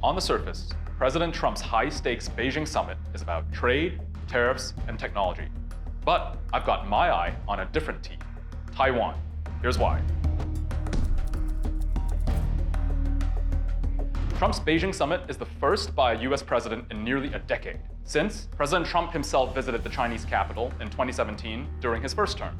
On the surface, President Trump's high-stakes Beijing Summit is about trade, tariffs, and technology. But I've got my eye on a different team, Taiwan. Here's why. Trump's Beijing Summit is the first by a US president in nearly a decade, since President Trump himself visited the Chinese capital in 2017 during his first term.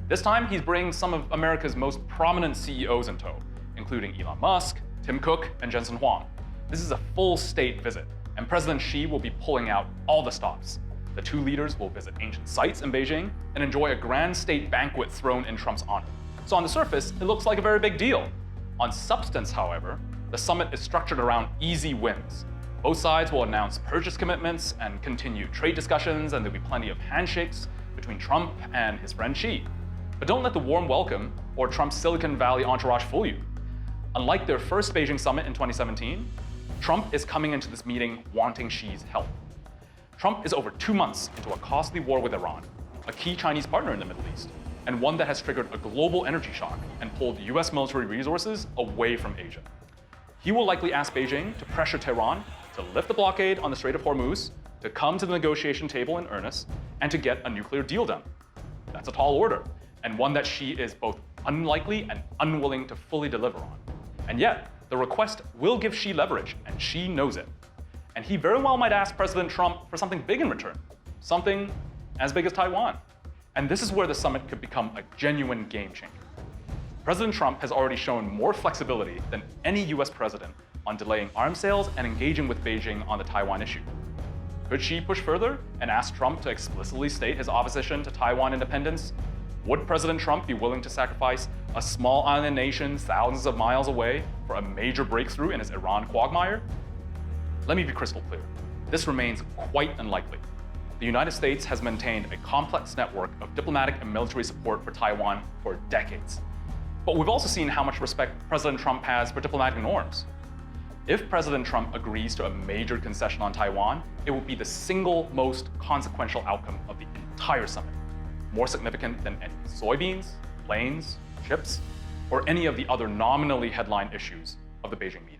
This time, he's bringing some of America's most prominent CEOs in tow, including Elon Musk, Tim Cook, and Jensen Huang. This is a full state visit, and President Xi will be pulling out all the stops. The two leaders will visit ancient sites in Beijing and enjoy a grand state banquet thrown in Trump's honor. So on the surface, it looks like a very big deal. On substance, however, the summit is structured around easy wins. Both sides will announce purchase commitments and continue trade discussions, and there'll be plenty of handshakes between Trump and his friend Xi. But don't let the warm welcome or Trump's Silicon Valley entourage fool you. Unlike their first Beijing Summit in 2017, Trump is coming into this meeting wanting Xi's help. Trump is over 2 months into a costly war with Iran, a key Chinese partner in the Middle East, and one that has triggered a global energy shock and pulled US military resources away from Asia. He will likely ask Beijing to pressure Tehran to lift the blockade on the Strait of Hormuz, to come to the negotiation table in earnest, and to get a nuclear deal done. That's a tall order, and one that Xi is both unlikely and unwilling to fully deliver on. And yet, the request will give Xi leverage, and Xi knows it. And he very well might ask President Trump for something big in return, something as big as Taiwan. And this is where the summit could become a genuine game changer. President Trump has already shown more flexibility than any US president on delaying arms sales and engaging with Beijing on the Taiwan issue. Could Xi push further and ask Trump to explicitly state his opposition to Taiwan independence? Would President Trump be willing to sacrifice a small island nation thousands of miles away for a major breakthrough in his Iran quagmire? Let me be crystal clear. This remains quite unlikely. The United States has maintained a complex network of diplomatic and military support for Taiwan for decades. But we've also seen how much respect President Trump has for diplomatic norms. If President Trump agrees to a major concession on Taiwan, it will be the single most consequential outcome of the entire summit, more significant than any soybeans, planes, chips, or any of the other nominally headline issues of the Beijing meeting.